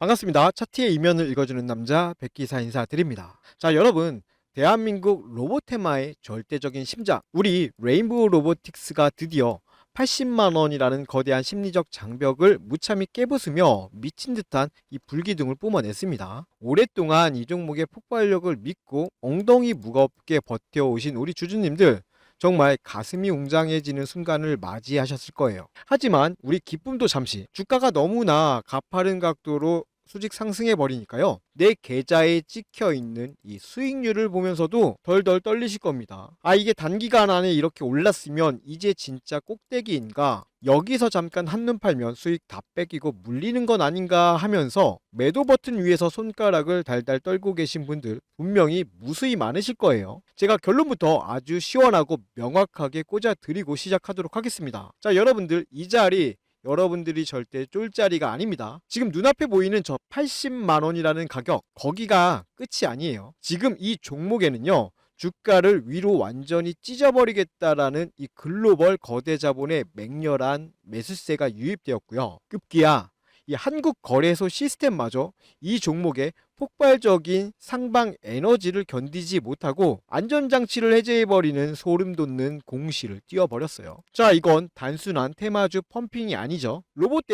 반갑습니다. 차트의 이면을 읽어주는 남자 백기사 인사드립니다. 자, 여러분, 대한민국 로봇 테마의 절대적인 심장, 우리 레인보우 로보틱스가 드디어 80만 원이라는 거대한 심리적 장벽을 무참히 깨부수며 미친 듯한 이 불기둥을 뿜어냈습니다. 오랫동안 이 종목의 폭발력을 믿고 엉덩이 무겁게 버텨오신 우리 주주님들, 정말 가슴이 웅장해지는 순간을 맞이하셨을 거예요. 하지만 우리 기쁨도 잠시, 주가가 너무나 가파른 각도로 수직 상승해 버리니까요, 내 계좌에 찍혀 있는 이 수익률을 보면서도 덜덜 떨리실 겁니다. 아, 이게 단기간 안에 이렇게 올랐으면 이제 진짜 꼭대기인가, 여기서 잠깐 한눈 팔면 수익 다 뺏기고 물리는 건 아닌가 하면서 매도 버튼 위에서 손가락을 달달 떨고 계신 분들 분명히 무수히 많으실 거예요. 제가 결론부터 아주 시원하고 명확하게 꽂아 드리고 시작하도록 하겠습니다. 자, 여러분들, 이 자리 여러분들이 절대 쫄자리가 아닙니다. 지금 눈앞에 보이는 저 80만 원이라는 가격, 거기가 끝이 아니에요. 지금 이 종목에는요, 주가를 위로 완전히 찢어버리겠다라는 이 글로벌 거대 자본의 맹렬한 매수세가 유입되었고요. 급기야 이 한국 거래소 시스템마저 이 종목의 폭발적인 상방 에너지를 견디지 못하고 안전장치를 해제해버리는 소름 돋는 공시를 띄워버렸어요. 자, 이건 단순한 테마주 펌핑이 아니죠. 로봇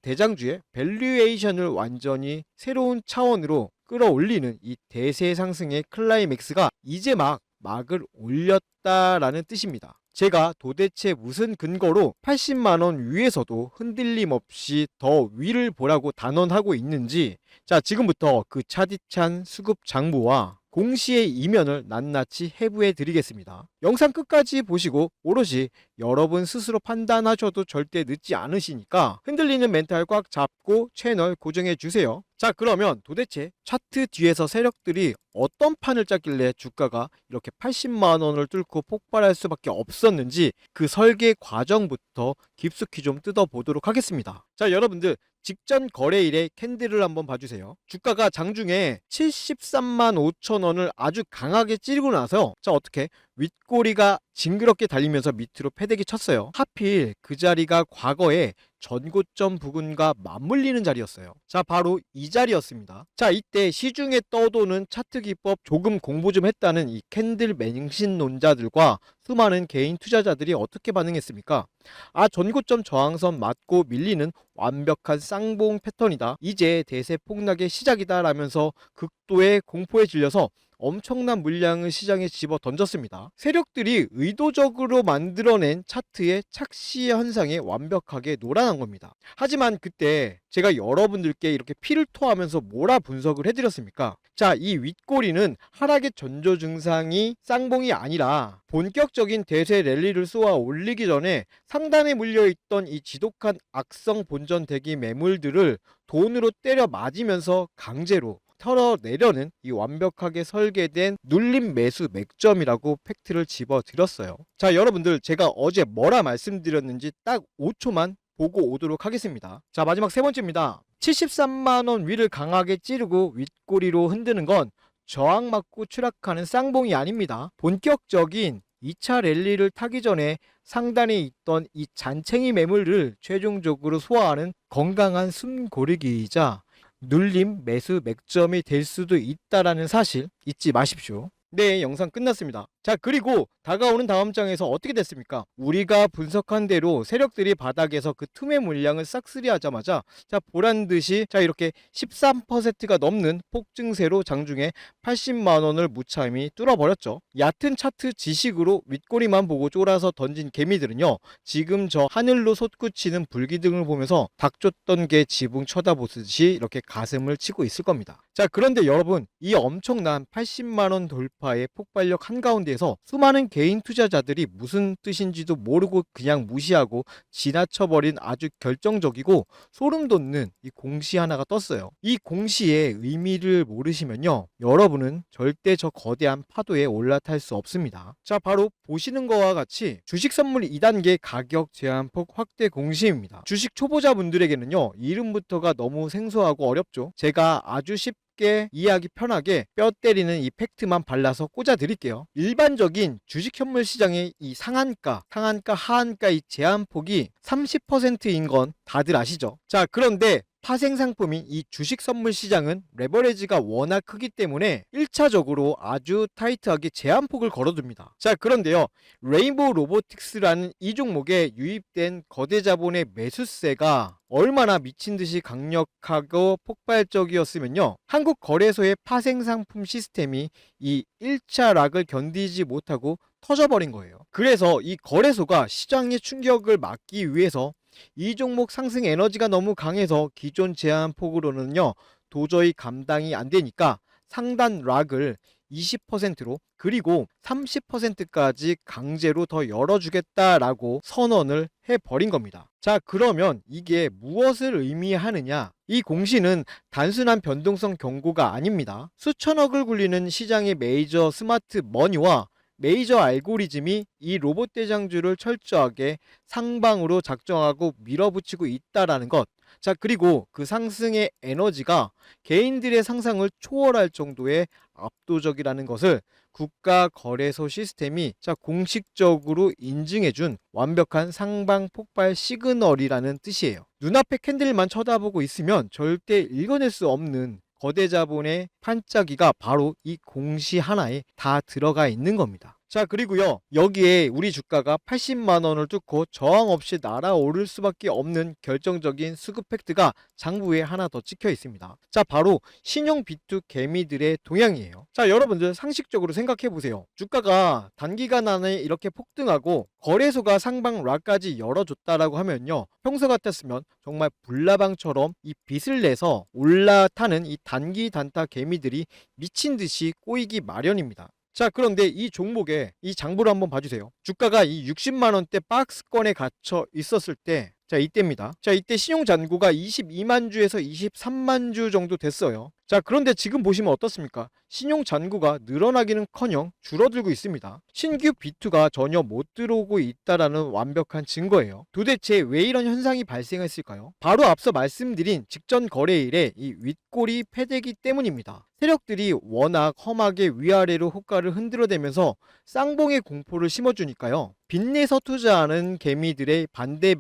대장주의 밸류에이션을 완전히 새로운 차원으로 끌어올리는 이 대세 상승의 클라이맥스가 이제 막을 올렸다라는 뜻입니다. 제가 도대체 무슨 근거로 80만 원 위에서도 흔들림 없이 더 위를 보라고 단언하고 있는지, 자, 지금부터 그 차디찬 수급 장부와 공시의 이면을 낱낱이 해부해 드리겠습니다. 영상 끝까지 보시고 오롯이 여러분 스스로 판단하셔도 절대 늦지 않으시니까 흔들리는 멘탈 꽉 잡고 채널 고정해 주세요. 자, 그러면 도대체 차트 뒤에서 세력들이 어떤 판을 짰길래 주가가 이렇게 80만 원을 뚫고 폭발할 수밖에 없었는지, 그 설계 과정부터 깊숙이 좀 뜯어보도록 하겠습니다. 자, 여러분들, 직전 거래일의 캔들을 한번 봐주세요. 주가가 장중에 73만 5천 원을 아주 강하게 찌르고 나서, 자, 어떻게 윗꼬리가 징그럽게 달리면서 밑으로 패대기 쳤어요. 하필 그 자리가 과거에 전고점 부근과 맞물리는 자리였어요. 자, 바로 이 자리였습니다. 자, 이때 시중에 떠도는 차트 기법 조금 공부 좀 했다는 이 캔들 맹신론자들과 수많은 개인 투자자들이 어떻게 반응했습니까? 아, 전고점 저항선 맞고 밀리는 완벽한 쌍봉 패턴이다, 이제 대세 폭락의 시작이다 라면서 극도의 공포에 질려서 엄청난 물량을 시장에 집어 던졌습니다. 세력들이 의도적으로 만들어낸 차트의 착시 현상에 완벽하게 놀아난 겁니다. 하지만 그때 제가 여러분들께 이렇게 피를 토하면서 뭐라 분석을 해드렸습니까? 자, 이 윗꼬리는 하락의 전조 증상이 쌍봉이 아니라 본격적인 대세 랠리를 쏘아 올리기 전에 상단에 물려있던 이 지독한 악성 본전 대기 매물들을 돈으로 때려 맞으면서 강제로 털어내려는 이 완벽하게 설계된 눌림 매수 맥점이라고 팩트를 집어드렸어요. 자, 여러분들, 제가 어제 뭐라 말씀드렸는지 딱 5초만 보고 오도록 하겠습니다. 자, 마지막 세 번째입니다. 73만 원 위를 강하게 찌르고 윗꼬리로 흔드는 건 저항 맞고 추락하는 쌍봉이 아닙니다. 본격적인 2차 랠리를 타기 전에 상단에 있던 이 잔챙이 매물을 최종적으로 소화하는 건강한 숨고르기이자 눌림 매수 맥점이 될 수도 있다라는 사실 잊지 마십시오. 네, 영상 끝났습니다. 자, 그리고 다가오는 다음 장에서 어떻게 됐습니까? 우리가 분석한 대로 세력들이 바닥에서 그 틈의 물량을 싹쓸이 하자마자, 자, 보란듯이 자, 이렇게 13%가 넘는 폭증세로 장중에 80만 원을 무참히 뚫어버렸죠. 얕은 차트 지식으로 윗꼬리만 보고 쫄아서 던진 개미들은요, 지금 저 하늘로 솟구치는 불기둥을 보면서 닥쳤던 게 지붕 쳐다보듯이 이렇게 가슴을 치고 있을 겁니다. 자, 그런데 여러분, 이 엄청난 80만 원 돌파의 폭발력 한가운데에서 수많은 개인 투자자들이 무슨 뜻인지도 모르고 그냥 무시하고 지나쳐버린 아주 결정적이고 소름 돋는 이 공시 하나가 떴어요. 이 공시의 의미를 모르시면요, 여러분은 절대 저 거대한 파도에 올라탈 수 없습니다. 자, 바로 보시는 거와 같이 주식 선물 2단계 가격 제한폭 확대 공시입니다. 주식 초보자분들에게는요, 이름부터가 너무 생소하고 어렵죠. 제가 아주 쉽게 이해하기 편하게 뼈 때리는 이 팩트만 발라서 꽂아 드릴게요. 일반적인 주식 현물 시장의 이 상한가, 하한가 이 제한폭이 30%인 건 다들 아시죠? 자, 그런데 파생 상품인 이 주식 선물 시장은 레버리지가 워낙 크기 때문에 1차적으로 아주 타이트하게 제한폭을 걸어둡니다. 자, 그런데요, 레인보우 로보틱스라는 이 종목에 유입된 거대 자본의 매수세가 얼마나 미친 듯이 강력하고 폭발적이었으면요, 한국 거래소의 파생 상품 시스템이 이 1차 락을 견디지 못하고 터져버린 거예요. 그래서 이 거래소가 시장의 충격을 막기 위해서 이 종목 상승 에너지가 너무 강해서 기존 제한 폭으로는요, 도저히 감당이 안 되니까 상단 락을 20%로 그리고 30%까지 강제로 더 열어주겠다라고 선언을 해버린 겁니다. 자, 그러면 이게 무엇을 의미하느냐? 이 공시는 단순한 변동성 경고가 아닙니다. 수천억을 굴리는 시장의 메이저 스마트 머니와 메이저 알고리즘이 이 로봇 대장주를 철저하게 상방으로 작정하고 밀어붙이고 있다라는 것. 자, 그리고 그 상승의 에너지가 개인들의 상상을 초월할 정도의 압도적이라는 것을 국가 거래소 시스템이 공식적으로 인증해준 완벽한 상방 폭발 시그널이라는 뜻이에요. 눈앞에 캔들만 쳐다보고 있으면 절대 읽어낼 수 없는 거대 자본의 반짝이가 바로 이 공시 하나에 다 들어가 있는 겁니다. 자, 그리고요, 여기에 우리 주가가 80만 원을 뚫고 저항 없이 날아오를 수밖에 없는 결정적인 수급 팩트가 장부에 하나 더 찍혀 있습니다. 자, 바로 신용 비투 개미들의 동향이에요. 자, 여러분들 상식적으로 생각해 보세요. 주가가 단기간 안에 이렇게 폭등하고 거래소가 상방 락까지 열어줬다라고 하면요, 평소 같았으면 정말 불나방처럼 이 빚을 내서 올라타는 이 단기 단타 개미들이 미친 듯이 꼬이기 마련입니다. 자, 그런데 이 종목의 이 장부를 한번 봐주세요. 주가가 이 60만 원대 박스권에 갇혀 있었을 때, 자, 이때입니다. 자, 이때 신용 잔고가 22만 주에서 23만 주 정도 됐어요. 자, 그런데 지금 보시면 어떻습니까? 신용 잔고가 늘어나기는커녕 줄어들고 있습니다. 신규 B2가 전혀 못 들어오고 있다라는 완벽한 증거예요. 도대체 왜 이런 현상이 발생했을까요? 바로 앞서 말씀드린 직전 거래일에 이 윗골이 패대기 때문입니다. 세력들이 워낙 험하게 위아래로 호가를 흔들어대면서 쌍봉의 공포를 심어주니까요, 빚내서 투자하는 개미들이 반대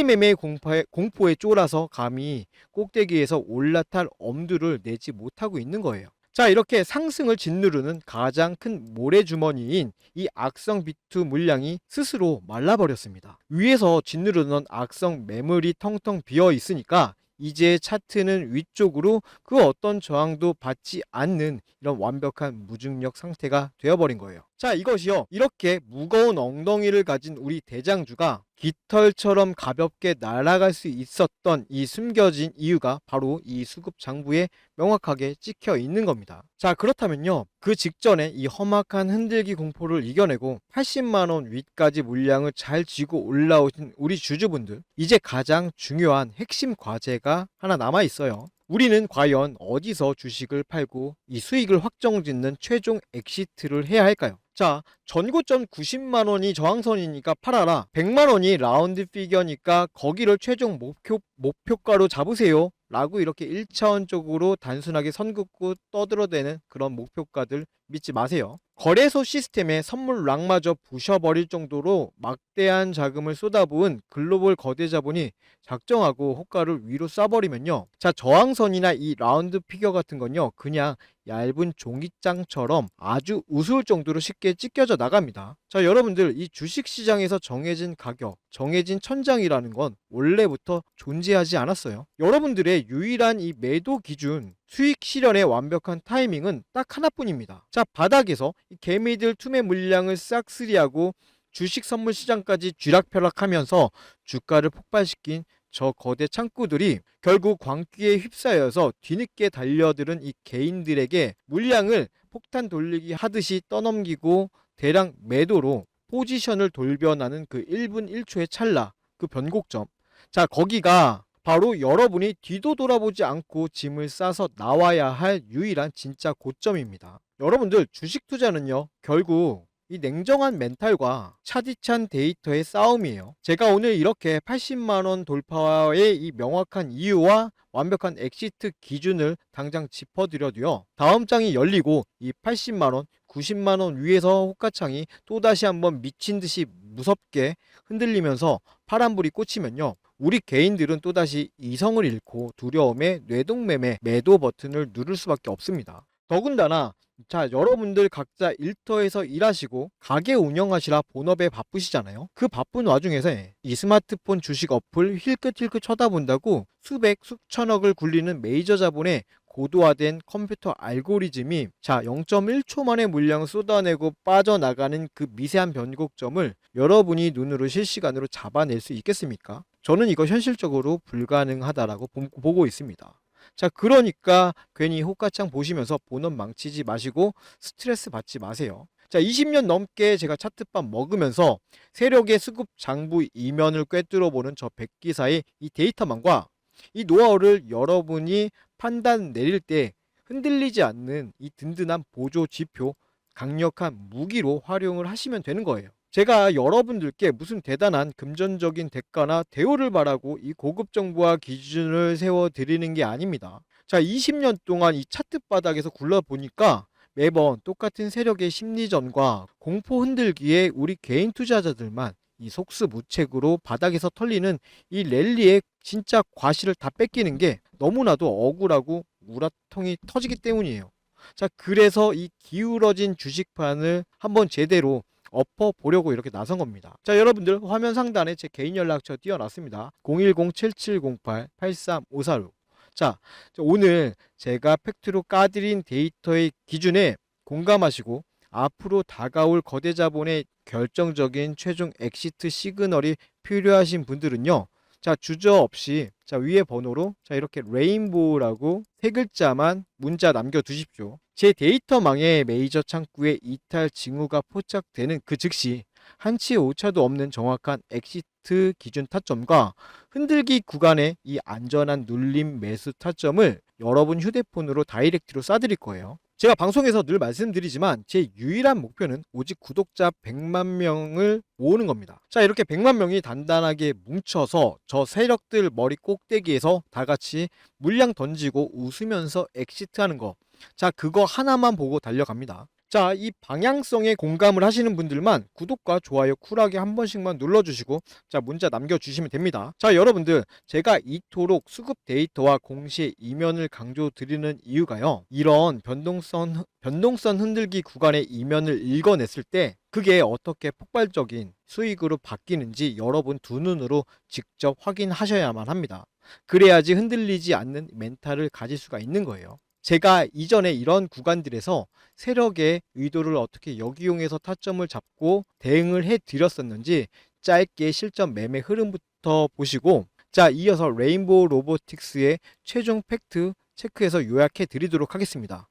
매매의 공포에 쫄아서 감히 꼭대기에서 올라탈 엄두를 내지 못하고 있는 거예요. 자, 이렇게 상승을 짓누르는 가장 큰 모래주머니인 이 악성 비투 물량이 스스로 말라버렸습니다. 위에서 짓누르는 악성 매물이 텅텅 비어 있으니까 이제 차트는 위쪽으로 그 어떤 저항도 받지 않는 이런 완벽한 무중력 상태가 되어버린 거예요. 자, 이것이요, 이렇게 무거운 엉덩이를 가진 우리 대장주가 깃털처럼 가볍게 날아갈 수 있었던 이 숨겨진 이유가 바로 이 수급 장부에 명확하게 찍혀 있는 겁니다. 자, 그렇다면요, 그 직전에 이 험악한 흔들기 공포를 이겨내고 80만 원 윗까지 물량을 잘 쥐고 올라오신 우리 주주분들, 이제 가장 중요한 핵심 과제가 하나 남아 있어요. 우리는 과연 어디서 주식을 팔고 이 수익을 확정짓는 최종 엑시트를 해야 할까요? 자, 전고점 90만 원이 저항선이니까 팔아라. 100만 원이 라운드 피겨니까 거기를 최종 목표가로 잡으세요. 라고 이렇게 1차원적으로 단순하게 선 긋고 떠들어대는 그런 목표가들 믿지 마세요. 거래소 시스템에 선물 락마저 부셔버릴 정도로 막대한 자금을 쏟아부은 글로벌 거대 자본이 작정하고 호가를 위로 쏴버리면요, 자, 저항선이나 이 라운드 피겨 같은 건요, 그냥 얇은 종이장처럼 아주 우스울 정도로 쉽게 찢겨져 나갑니다. 자, 여러분들, 이 주식시장에서 정해진 가격, 정해진 천장이라는 건 원래부터 존재하지 않았어요. 여러분들의 유일한 이 매도 기준, 수익 실현의 완벽한 타이밍은 딱 하나뿐입니다. 자, 바닥에서 이 개미들 투매 물량을 싹쓸이하고 주식 선물 시장까지 쥐락펴락하면서 주가를 폭발시킨 저 거대 창구들이 결국 광기에 휩싸여서 뒤늦게 달려드는 이 개인들에게 물량을 폭탄 돌리기 하듯이 떠넘기고 대량 매도로 포지션을 돌변하는 그 1분 1초의 찰나, 그 변곡점. 자, 거기가 바로 여러분이 뒤도 돌아보지 않고 짐을 싸서 나와야 할 유일한 진짜 고점입니다. 여러분들, 주식 투자는요, 결국 이 냉정한 멘탈과 차디찬 데이터의 싸움이에요. 제가 오늘 이렇게 80만 원 돌파의 이 명확한 이유와 완벽한 엑시트 기준을 당장 짚어드려도요, 다음 장이 열리고 이 80만 원, 90만 원 위에서 호가창이 또다시 한번 미친 듯이 무섭게 흔들리면서 파란불이 꽂히면요, 우리 개인들은 또다시 이성을 잃고 두려움에 뇌동매매 매도 버튼을 누를 수밖에 없습니다. 더군다나 여러분들 각자 일터에서 일하시고 가게 운영하시라 본업에 바쁘시잖아요. 그 바쁜 와중에서 이 스마트폰 주식 어플 힐끗힐끗 쳐다본다고 수백 수천억을 굴리는 메이저 자본의 고도화된 컴퓨터 알고리즘이 0.1초 만에 물량을 쏟아내고 빠져나가는 그 미세한 변곡점을 여러분이 눈으로 실시간으로 잡아낼 수 있겠습니까? 저는 이거 현실적으로 불가능하다라고 보고 있습니다. 그러니까 괜히 호가창 보시면서 본업 망치지 마시고 스트레스 받지 마세요. 20년 넘게 제가 차트밥 먹으면서 세력의 수급 장부 이면을 꿰뚫어 보는 저 백기사의 이 데이터망과 이 노하우를 여러분이 판단 내릴 때 흔들리지 않는 이 든든한 보조 지표, 강력한 무기로 활용을 하시면 되는 거예요. 제가 여러분들께 무슨 대단한 금전적인 대가나 대우를 바라고 이 고급 정보와 기준을 세워드리는 게 아닙니다. 20년 동안 이 차트 바닥에서 굴러보니까 매번 똑같은 세력의 심리전과 공포 흔들기에 우리 개인 투자자들만 이 속수무책으로 바닥에서 털리는 이 랠리의 진짜 과실을 다 뺏기는 게 너무나도 억울하고 우라통이 터지기 때문이에요. 그래서 이 기울어진 주식판을 한번 제대로 엎어보려고 이렇게 나선 겁니다. 여러분들 화면 상단에 제 개인 연락처 띄워놨습니다. 010-7708-83546. 오늘 제가 팩트로 까드린 데이터의 기준에 공감하시고 앞으로 다가올 거대 자본의 결정적인 최종 엑시트 시그널이 필요하신 분들은요. 주저없이 위에 번호로 이렇게 레인보우라고 세 글자만 문자 남겨두십시오. 제 데이터망의 메이저 창구에 이탈 징후가 포착되는 그 즉시 한치 오차도 없는 정확한 엑시트 기준 타점과 흔들기 구간의 이 안전한 눌림 매수 타점을 여러분 휴대폰으로 다이렉트로 쏴드릴 거예요. 제가 방송에서 늘 말씀드리지만 제 유일한 목표는 오직 구독자 100만 명을 모으는 겁니다. 이렇게 100만 명이 단단하게 뭉쳐서 저 세력들 머리 꼭대기에서 다 같이 물량 던지고 웃으면서 엑시트하는 거. 그거 하나만 보고 달려갑니다. 이 방향성에 공감을 하시는 분들만 구독과 좋아요 쿨하게 한 번씩만 눌러주시고 문자 남겨주시면 됩니다. 여러분들 제가 이토록 수급 데이터와 공시의 이면을 강조드리는 이유가요. 이런 변동성 흔들기 구간의 이면을 읽어냈을 때 그게 어떻게 폭발적인 수익으로 바뀌는지 여러분 두 눈으로 직접 확인하셔야만 합니다. 그래야지 흔들리지 않는 멘탈을 가질 수가 있는 거예요. 제가 이전에 이런 구간들에서 세력의 의도를 어떻게 역이용해서 타점을 잡고 대응을 해드렸었는지 짧게 실전 매매 흐름부터 보시고 이어서 레인보우 로보틱스의 최종 팩트 체크해서 요약해 드리도록 하겠습니다.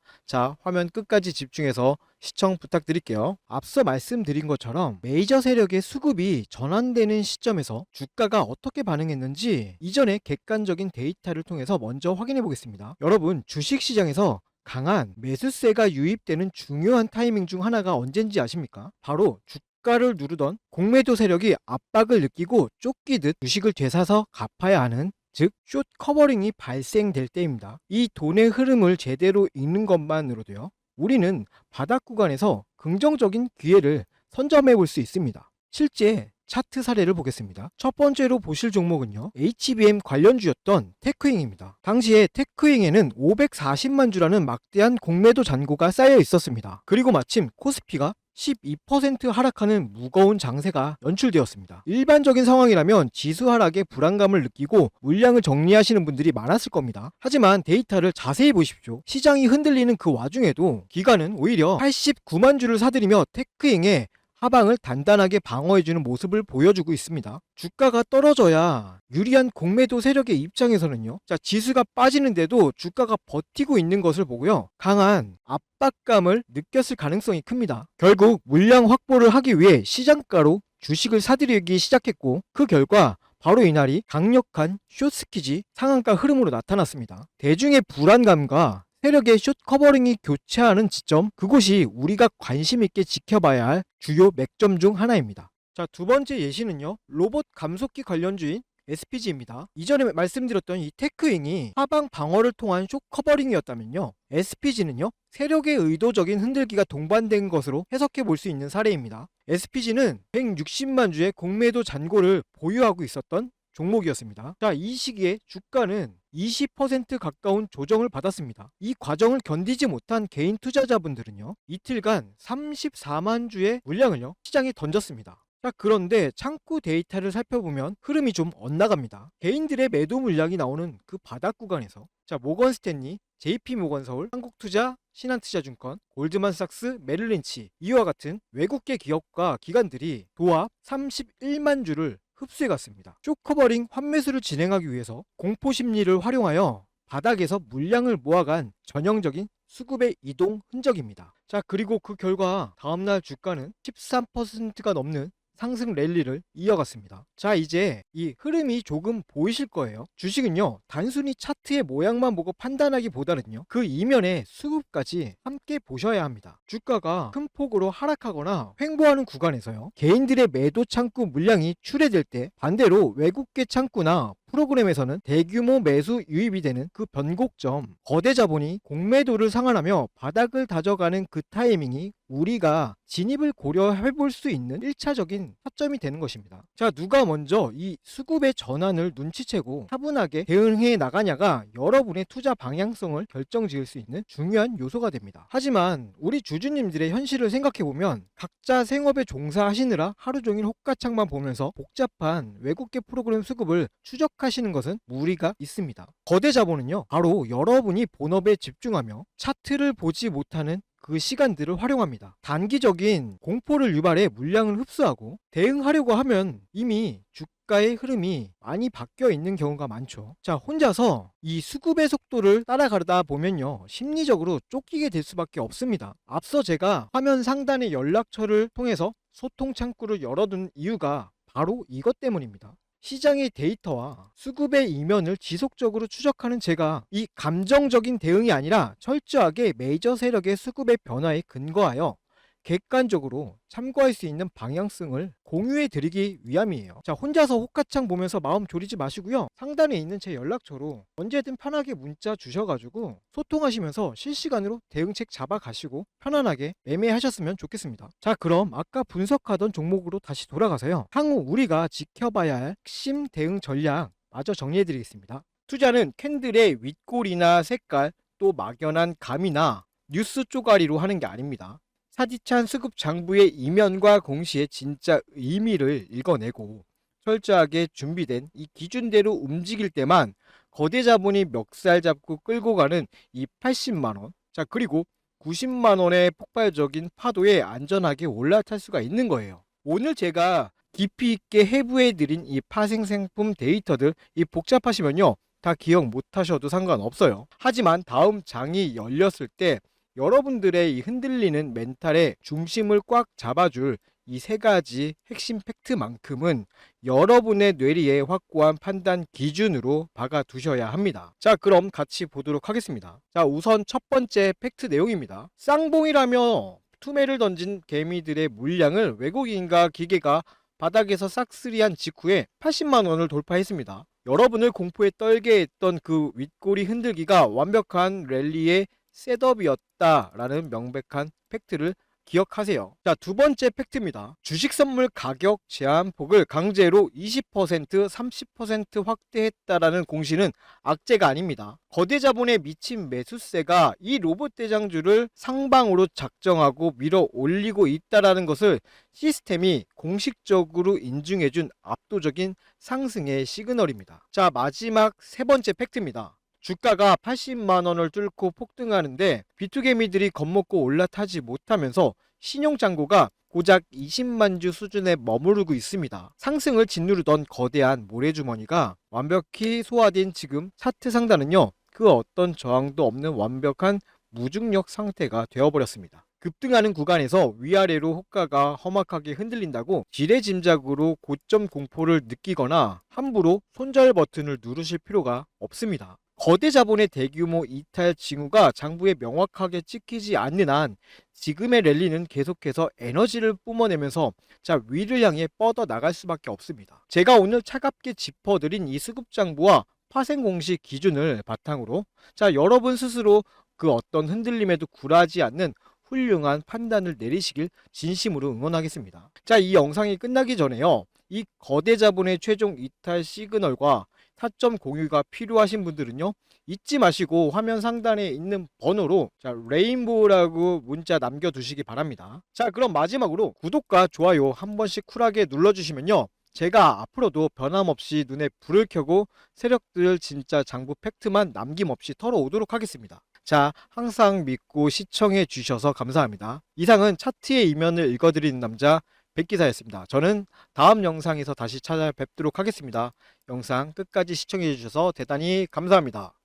화면 끝까지 집중해서 시청 부탁드릴게요. 앞서 말씀드린 것처럼 메이저 세력의 수급이 전환되는 시점에서 주가가 어떻게 반응했는지 이전의 객관적인 데이터를 통해서 먼저 확인해 보겠습니다. 여러분, 주식시장에서 강한 매수세가 유입되는 중요한 타이밍 중 하나가 언젠지 아십니까? 바로 주가를 누르던 공매도 세력이 압박을 느끼고 쫓기듯 주식을 되사서 갚아야 하는, 즉 숏 커버링이 발생될 때입니다. 이 돈의 흐름을 제대로 읽는 것만으로도요, 우리는 바닥 구간에서 긍정적인 기회를 선점해 볼 수 있습니다. 실제 차트 사례를 보겠습니다. 첫 번째로 보실 종목은요, HBM 관련주였던 테크잉입니다. 당시에 테크잉에는 540만 주라는 막대한 공매도 잔고가 쌓여 있었습니다. 그리고 마침 코스피가 12% 하락하는 무거운 장세가 연출되었습니다. 일반적인 상황이라면 지수 하락에 불안감을 느끼고 물량을 정리하시는 분들이 많았을 겁니다. 하지만 데이터를 자세히 보십시오. 시장이 흔들리는 그 와중에도 기관은 오히려 89만 주를 사들이며 테크잉의 하방을 단단하게 방어해주는 모습을 보여주고 있습니다. 주가가 떨어져야 유리한 공매도 세력의 입장에서는요, 지수가 빠지는데도 주가가 버티고 있는 것을 보고요, 강한 압박감을 느꼈을 가능성이 큽니다. 결국 물량 확보를 하기 위해 시장가로 주식을 사들이기 시작했고, 그 결과 바로 이날이 강력한 숏스키지 상한가 흐름으로 나타났습니다. 대중의 불안감과 세력의 숏 커버링이 교차하는 지점, 그곳이 우리가 관심 있게 지켜봐야 할 주요 맥점 중 하나입니다. 두 번째 예시는요, 로봇 감속기 관련주인 SPG입니다. 이전에 말씀드렸던 이 테크잉이 하방 방어를 통한 숏 커버링이었다면요, SPG는요, 세력의 의도적인 흔들기가 동반된 것으로 해석해 볼 수 있는 사례입니다. SPG는 160만 주의 공매도 잔고를 보유하고 있었던 종목이었습니다. 자, 이 시기에 주가는 20% 가까운 조정을 받았습니다. 이 과정을 견디지 못한 개인 투자자분들은요, 이틀간 34만 주의 물량을요, 시장에 던졌습니다. 자, 그런데 창구 데이터를 살펴보면 흐름이 좀 엇나갑니다. 개인들의 매도 물량이 나오는 그 바닥 구간에서 자, 모건 스탠리, JP 모건 서울, 한국투자, 신한투자증권, 골드만삭스, 메릴린치 이와 같은 외국계 기업과 기관들이 도합 31만 주를 흡수해 갔습니다. 쇼커버링 환매수를 진행하기 위해서 공포 심리를 활용하여 바닥에서 물량을 모아간 전형적인 수급의 이동 흔적입니다. 자, 그리고 그 결과 다음날 주가는 13%가 넘는 상승 랠리를 이어갔습니다. 자, 이제 이 흐름이 조금 보이실 거예요. 주식은요, 단순히 차트의 모양만 보고 판단하기보다는요, 그 이면의 수급까지 함께 보셔야 합니다. 주가가 큰 폭으로 하락하거나 횡보하는 구간에서요, 개인들의 매도 창구 물량이 출회될 때 반대로 외국계 창구나 프로그램에서는 대규모 매수 유입이 되는 그 변곡점, 거대 자본이 공매도를 상환하며 바닥을 다져가는 그 타이밍이 우리가 진입을 고려해 볼 수 있는 1차적인 타점이 되는 것입니다. 자, 누가 먼저 이 수급의 전환을 눈치채고 차분하게 대응해 나가냐가 여러분의 투자 방향성을 결정지을 수 있는 중요한 요소가 됩니다. 하지만 우리 주주님들의 현실을 생각해 보면 각자 생업에 종사하시느라 하루 종일 호가창만 보면서 복잡한 외국계 프로그램 수급을 추적하시는 것은 무리가 있습니다. 거대 자본은요, 바로 여러분이 본업에 집중하며 차트를 보지 못하는 그 시간들을 활용합니다. 단기적인 공포를 유발해 물량을 흡수하고 대응하려고 하면 이미 주가의 흐름이 많이 바뀌어 있는 경우가 많죠. 자, 혼자서 이 수급의 속도를 따라가다 보면요, 심리적으로 쫓기게 될 수밖에 없습니다. 앞서 제가 화면 상단의 연락처를 통해서 소통 창구를 열어둔 이유가 바로 이것 때문입니다. 시장의 데이터와 수급의 이면을 지속적으로 추적하는 제가 이 감정적인 대응이 아니라 철저하게 메이저 세력의 수급의 변화에 근거하여 객관적으로 참고할 수 있는 방향성을 공유해 드리기 위함이에요. 자, 혼자서 호가창 보면서 마음 졸이지 마시고요, 상단에 있는 제 연락처로 언제든 편하게 문자 주셔가지고 소통하시면서 실시간으로 대응책 잡아가시고 편안하게 매매하셨으면 좋겠습니다. 자, 그럼 아까 분석하던 종목으로 다시 돌아가서요, 향후 우리가 지켜봐야 할 핵심 대응 전략 마저 정리해 드리겠습니다. 투자는 캔들의 윗골이나 색깔, 또 막연한 감이나 뉴스 쪼가리로 하는 게 아닙니다. 차디찬 수급 장부의 이면과 공시의 진짜 의미를 읽어내고 철저하게 준비된 이 기준대로 움직일 때만 거대 자본이 멱살 잡고 끌고 가는 이 80만원, 자, 그리고 90만원의 폭발적인 파도에 안전하게 올라탈 수가 있는 거예요. 오늘 제가 깊이 있게 해부해드린 이 파생상품 데이터들, 이 복잡하시면요, 다 기억 못하셔도 상관없어요. 하지만 다음 장이 열렸을 때 여러분들의 이 흔들리는 멘탈의 중심을 꽉 잡아줄 이 세 가지 핵심 팩트만큼은 여러분의 뇌리에 확고한 판단 기준으로 박아 두셔야 합니다. 자, 그럼 같이 보도록 하겠습니다. 자, 우선 첫 번째 팩트 내용입니다. 쌍봉이라며 투매를 던진 개미들의 물량을 외국인과 기계가 바닥에서 싹쓸이한 직후에 80만 원을 돌파했습니다. 여러분을 공포에 떨게 했던 그 윗꼬리 흔들기가 완벽한 랠리의 셋업이었다라는 명백한 팩트를 기억하세요. 자, 두 번째 팩트입니다. 주식 선물 가격 제한폭을 강제로 20%, 30% 확대했다라는 공시는 악재가 아닙니다. 거대 자본의 미친 매수세가 이 로봇 대장주를 상방으로 작정하고 밀어 올리고 있다라는 것을 시스템이 공식적으로 인증해준 압도적인 상승의 시그널입니다. 자, 마지막 세 번째 팩트입니다. 주가가 80만 원을 뚫고 폭등하는데 비투개미들이 겁먹고 올라타지 못하면서 신용잔고가 고작 20만 주 수준에 머무르고 있습니다. 상승을 짓누르던 거대한 모래주머니가 완벽히 소화된 지금 차트 상단은요, 그 어떤 저항도 없는 완벽한 무중력 상태가 되어버렸습니다. 급등하는 구간에서 위아래로 호가가 험악하게 흔들린다고 지레짐작으로 고점 공포를 느끼거나 함부로 손절 버튼을 누르실 필요가 없습니다. 거대 자본의 대규모 이탈 징후가 장부에 명확하게 찍히지 않는 한 지금의 랠리는 계속해서 에너지를 뿜어내면서 자, 위를 향해 뻗어 나갈 수밖에 없습니다. 제가 오늘 차갑게 짚어드린 이 수급장부와 파생 공식 기준을 바탕으로 자, 여러분 스스로 그 어떤 흔들림에도 굴하지 않는 훌륭한 판단을 내리시길 진심으로 응원하겠습니다. 자, 이 영상이 끝나기 전에요. 이 거대 자본의 최종 이탈 시그널과 타점 공유가 필요하신 분들은요. 잊지 마시고 화면 상단에 있는 번호로 레인보우라고 문자 남겨두시기 바랍니다. 자, 그럼 마지막으로 구독과 좋아요 한 번씩 쿨하게 눌러주시면요. 제가 앞으로도 변함없이 눈에 불을 켜고 세력들 진짜 장부 팩트만 남김없이 털어오도록 하겠습니다. 자, 항상 믿고 시청해 주셔서 감사합니다. 이상은 차트의 이면을 읽어드리는 남자 백기사였습니다. 저는 다음 영상에서 다시 찾아뵙도록 하겠습니다. 영상 끝까지 시청해 주셔서 대단히 감사합니다.